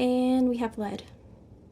And we have lead.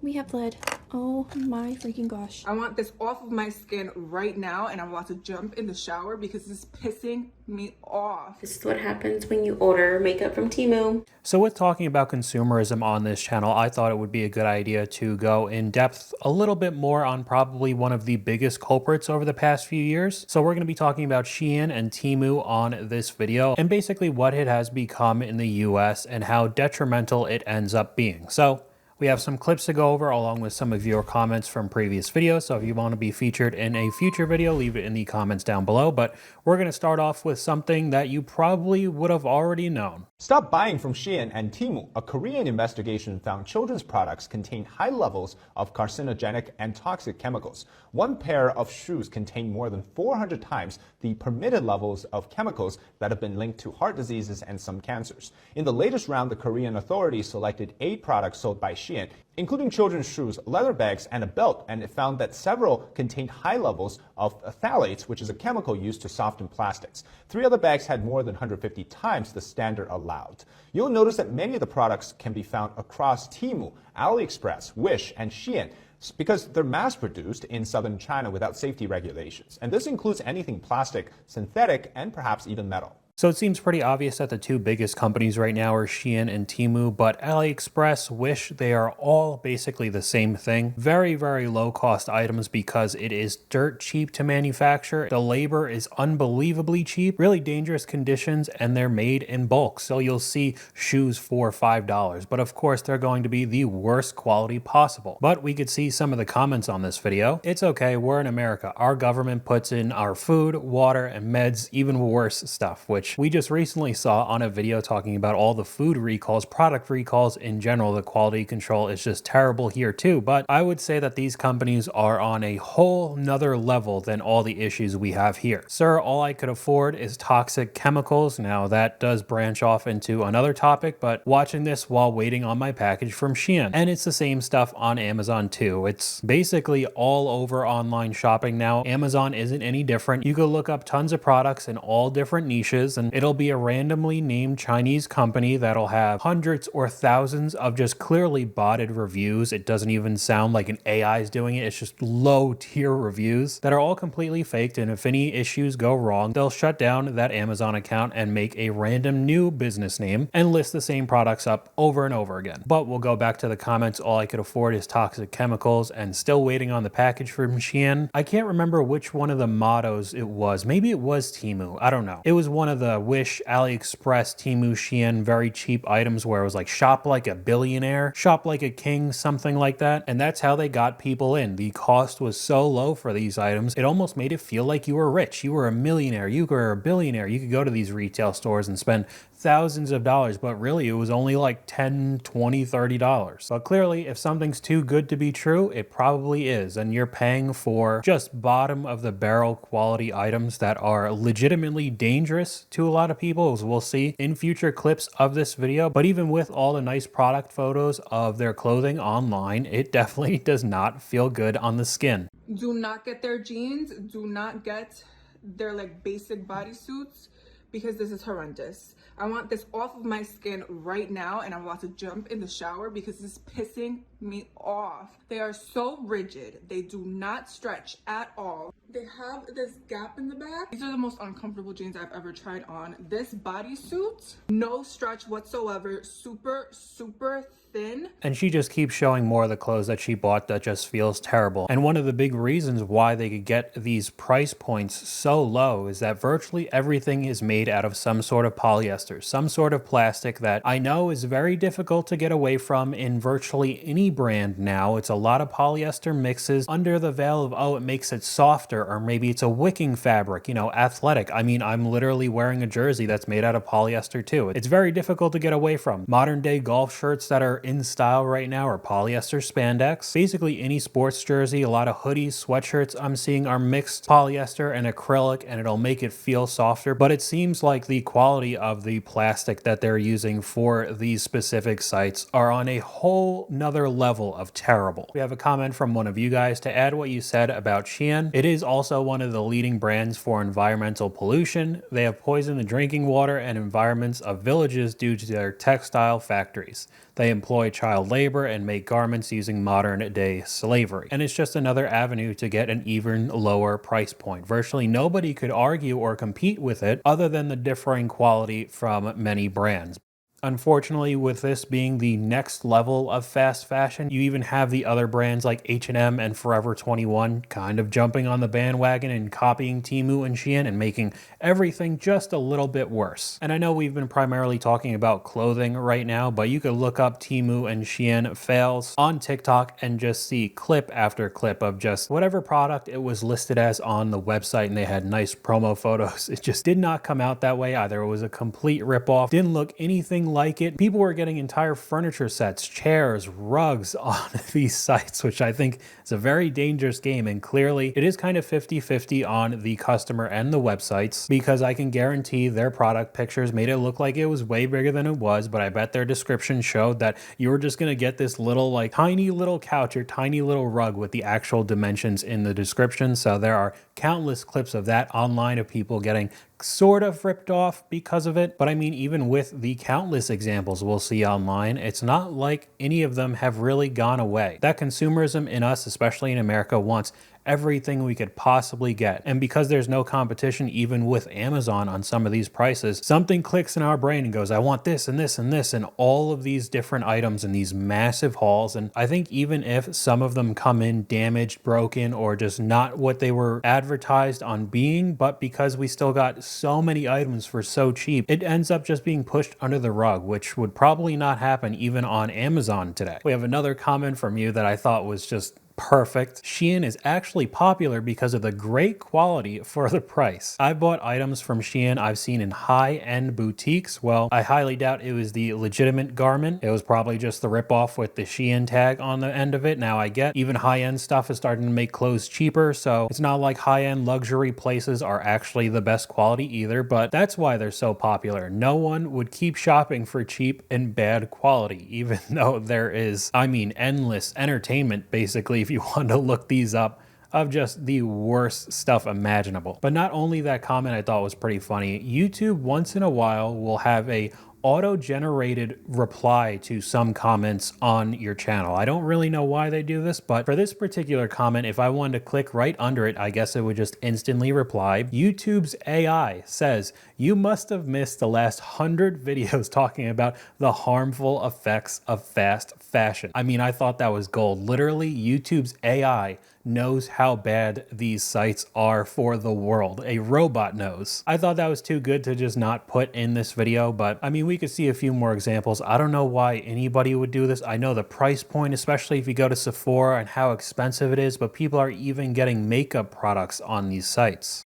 We have lead. Oh my freaking gosh. I want this off of my skin right now, and I'm about to jump in the shower because it's pissing me off. This is what happens when you order makeup from Temu. So with talking about consumerism on this channel, I thought it would be a good idea to go in depth a little bit more on probably one of the biggest culprits over the past few years. So we're going to be talking about Shein and Temu on this video and basically what it has become in the US and how detrimental it ends up being. So we have some clips to go over along with some of your comments from previous videos. So if you want to be featured in a future video, leave it in the comments down below. But we're going to start off with something that you probably would have already known. Stop buying from Shein and Temu. A Korean investigation found children's products contain high levels of carcinogenic and toxic chemicals. One pair of shoes contain more than 400 times the permitted levels of chemicals that have been linked to heart diseases and some cancers. In the latest round, the Korean authorities selected 8 products sold by Shein, including children's shoes, leather bags, and a belt, and it found that several contained high levels of phthalates, which is a chemical used to soften plastics. 3 other bags had more than 150 times the standard allowed. You'll notice that many of the products can be found across Temu, AliExpress, Wish, and Shein, because they're mass-produced in southern China without safety regulations. And this includes anything plastic, synthetic, and perhaps even metal. So it seems pretty obvious that the two biggest companies right now are Shein and Temu, but AliExpress, Wish, they are all basically the same thing. Very, very low cost items because it is dirt cheap to manufacture. The labor is unbelievably cheap, really dangerous conditions, and they're made in bulk. So you'll see shoes for $5, but of course they're going to be the worst quality possible. But we could see some of the comments on this video. It's okay, we're in America. Our government puts in our food, water, and meds, even worse stuff, which we just recently saw on a video talking about all the food recalls, product recalls in general. The quality control is just terrible here too, but I would say that these companies are on a whole nother level than all the issues we have here. Sir, all I could afford is toxic chemicals. Now that does branch off into another topic, but watching this while waiting on my package from Shein. And it's the same stuff on Amazon too. It's basically all over online shopping now. Amazon isn't any different. You could look up tons of products in all different niches, and it'll be a randomly named Chinese company that'll have hundreds or thousands of just clearly botted reviews. It doesn't even sound like an AI is doing it. It's just low tier reviews that are all completely faked. And if any issues go wrong, they'll shut down that Amazon account and make a random new business name and list the same products up over and over again. But we'll go back to the comments. All I could afford is toxic chemicals and still waiting on the package from Shein. I can't remember which one of the mottos it was. Maybe it was Temu. I don't know. It was one of the Wish, AliExpress, Temu, Shein, very cheap items where it was like shop like a billionaire, shop like a king, something like that. And that's how they got people in. The cost was so low for these items, it almost made it feel like you were rich. You were a millionaire, you were a billionaire. You could go to these retail stores and spend thousands of dollars, but really it was only like $10, $20, $30. But clearly, if something's too good to be true, it probably is. And you're paying for just bottom of the barrel quality items that are legitimately dangerous to a lot of people, as we'll see in future clips of this video. But even with all the nice product photos of their clothing online, it definitely does not feel good on the skin. Do not get their jeans. Do not get their like basic bodysuits because this is horrendous. I want this off of my skin right now, and I'm about to jump in the shower because it's pissing me off. They are so rigid. They do not stretch at all. They have this gap in the back. These are the most uncomfortable jeans I've ever tried on. This bodysuit, no stretch whatsoever. Super, super thin. And she just keeps showing more of the clothes that she bought that just feels terrible. And one of the big reasons why they could get these price points so low is that virtually everything is made out of some sort of polyester, some sort of plastic that I know is very difficult to get away from in virtually any brand now. It's a lot of polyester mixes under the veil of, oh, it makes it softer, or maybe it's a wicking fabric, you know, athletic. I mean, I'm literally wearing a jersey that's made out of polyester too. It's very difficult to get away from. Modern day golf shirts that are in style right now are polyester spandex. Basically any sports jersey, a lot of hoodies, sweatshirts I'm seeing are mixed polyester and acrylic, and it'll make it feel softer. But it seems like the quality of the plastic that they're using for these specific sites are on a whole nother level of terrible. We have a comment from one of you guys to add what you said about Shein. It is also one of the leading brands for environmental pollution. They have poisoned the drinking water and environments of villages due to their textile factories. They employ child labor and make garments using modern day slavery. And it's just another avenue to get an even lower price point. Virtually nobody could argue or compete with it other than the differing quality from many brands. Unfortunately, with this being the next level of fast fashion, you even have the other brands like H&M and Forever 21 kind of jumping on the bandwagon and copying Temu and Shein and making everything just a little bit worse. And I know we've been primarily talking about clothing right now, but you could look up Temu and Shein fails on TikTok and just see clip after clip of just whatever product it was listed as on the website, and they had nice promo photos. It just did not come out that way. Either it was a complete ripoff, didn't look anything like it. People were getting entire furniture sets, chairs, rugs on these sites, which I think is a very dangerous game. And clearly it is kind of 50-50 on the customer and the websites, because I can guarantee their product pictures made it look like it was way bigger than it was, but I bet their description showed that you were just going to get this little like tiny little couch or tiny little rug with the actual dimensions in the description. So there are countless clips of that online of people getting sort of ripped off because of it. But I mean, even with the countless examples we'll see online, it's not like any of them have really gone away. That consumerism in us, especially in America, wants everything we could possibly get. And because there's no competition even with Amazon on some of these prices, something clicks in our brain and goes, I want this and this and this and all of these different items in these massive hauls. And I think even if some of them come in damaged, broken, or just not what they were advertised on being, but because we still got so many items for so cheap, it ends up just being pushed under the rug, which would probably not happen even on Amazon today. We have another comment from you that I thought was just perfect. Shein is actually popular because of the great quality for the price. I bought items from Shein I've seen in high-end boutiques. Well, I highly doubt it was the legitimate garment. It was probably just the ripoff with the Shein tag on the end of it. Now I get even high-end stuff is starting to make clothes cheaper, so it's not like high-end luxury places are actually the best quality either, but that's why they're so popular. No one would keep shopping for cheap and bad quality, even though there is, I mean, endless entertainment basically if you want to look these up of just the worst stuff imaginable. But not only that comment I thought was pretty funny, YouTube once in a while will have a auto-generated reply to some comments on your channel. I don't really know why they do this, but for this particular comment, if I wanted to click right under it, I guess it would just instantly reply. YouTube's AI says, you must have missed the last 100 videos talking about the harmful effects of fast fashion. I mean, I thought that was gold. Literally, YouTube's AI knows how bad these sites are for the world. A robot knows. I thought that was too good to just not put in this video, but I mean, we could see a few more examples. I don't know why anybody would do this. I know the price point, especially if you go to Sephora, and how expensive it is, but people are even getting makeup products on these sites.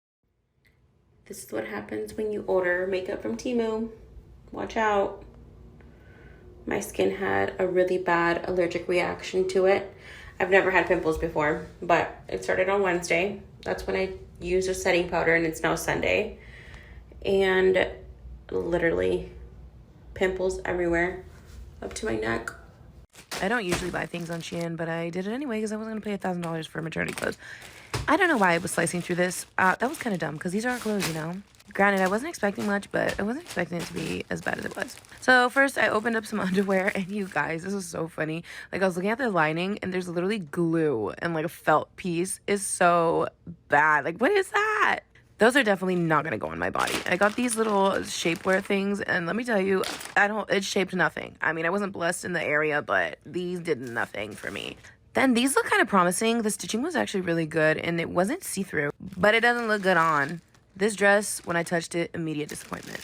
This is what happens when you order makeup from Temu. Watch out. My skin had a really bad allergic reaction to it. I've never had pimples before, but it started on Wednesday. That's when I used a setting powder, and it's now Sunday. And literally pimples everywhere up to my neck. I don't usually buy things on Shein, but I did it anyway because I wasn't going to pay $1,000 for maternity clothes. I don't know why I was slicing through this. That was kind of dumb because these are our clothes, you know. Granted, I wasn't expecting much, but I wasn't expecting it to be as bad as it was. So first I opened up some underwear, and you guys, this is so funny. Like, I was looking at the lining, and there's literally glue, and like a felt piece is so bad. Like, what is that? Those are definitely not gonna go on my body. I got these little shapewear things, and let me tell you, it shaped nothing. I mean, I wasn't blessed in the area, but these did nothing for me. Then these look kind of promising. The stitching was actually really good, and it wasn't see-through, but it doesn't look good on. This dress, when I touched it, immediate disappointment.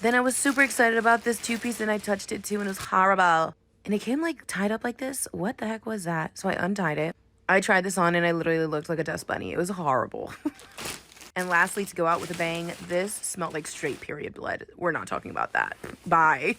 Then I was super excited about this two-piece, and I touched it too, and it was horrible. And it came like tied up like this. What the heck was that? So I untied it. I tried this on, and I literally looked like a dust bunny. It was horrible. And lastly, to go out with a bang, this smelled like straight period blood. We're not talking about that. Bye.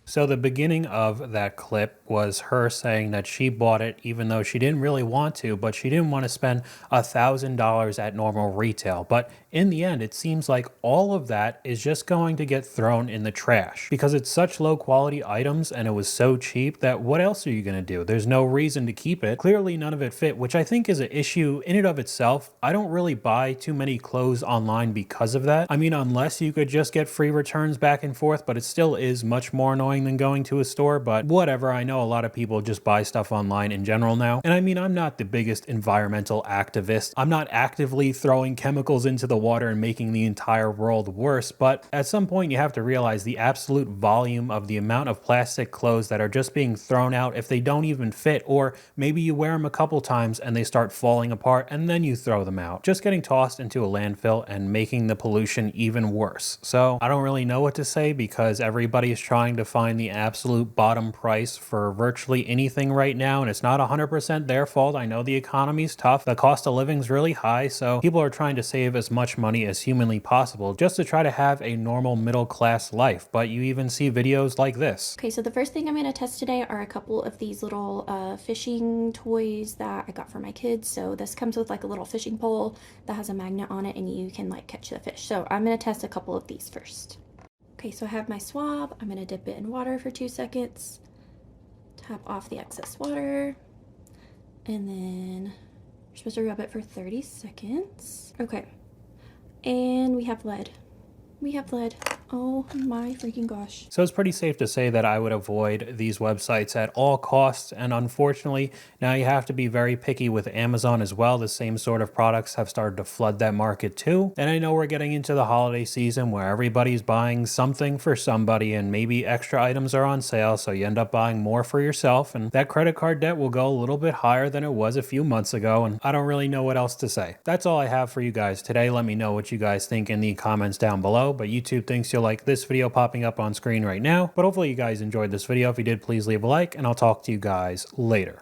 So the beginning of that clip was her saying that she bought it even though she didn't really want to, but she didn't want to spend $1,000 at normal retail. But in the end, it seems like all of that is just going to get thrown in the trash because it's such low quality items and it was so cheap that what else are you going to do? There's no reason to keep it. Clearly none of it fit, which I think is an issue in and of itself. I don't really buy too many clothes online because of that. I mean, unless you could just get free returns back and forth, but it still is much more annoying than going to a store, but whatever. I know a lot of people just buy stuff online in general now. And I mean, I'm not the biggest environmental activist. I'm not actively throwing chemicals into the water and making the entire world worse, but at some point you have to realize the absolute volume of the amount of plastic clothes that are just being thrown out if they don't even fit, or maybe you wear them a couple times and they start falling apart and then you throw them out, just getting tossed into a landfill and making the pollution even worse. So I don't really know what to say because everybody is trying to find the absolute bottom price for virtually anything right now, and it's not 100% their fault. I know the economy's tough, the cost of living's really high, so people are trying to save as much money as humanly possible just to try to have a normal middle class life. But you even see videos like this. Okay, so the first thing I'm going to test today are a couple of these little fishing toys that I got for my kids. So this comes with like a little fishing pole that has a magnet on it and you can like catch the fish. So I'm going to test a couple of these first. Okay, so I have my swab. I'm going to dip it in water for 2 seconds, tap off the excess water, and then you're supposed to rub it for 30 seconds. Okay, and we have lead. We have lead. Oh my freaking gosh. So it's pretty safe to say that I would avoid these websites at all costs, and unfortunately now you have to be very picky with Amazon as well. The same sort of products have started to flood that market too. And I know we're getting into the holiday season where everybody's buying something for somebody and maybe extra items are on sale, so you end up buying more for yourself, and that credit card debt will go a little bit higher than it was a few months ago, and I don't really know what else to say. That's all I have for you guys today. Let me know what you guys think in the comments down below, but YouTube thinks you'll like this video popping up on screen right now. But hopefully you guys enjoyed this video. If you did, please leave a like, and I'll talk to you guys later.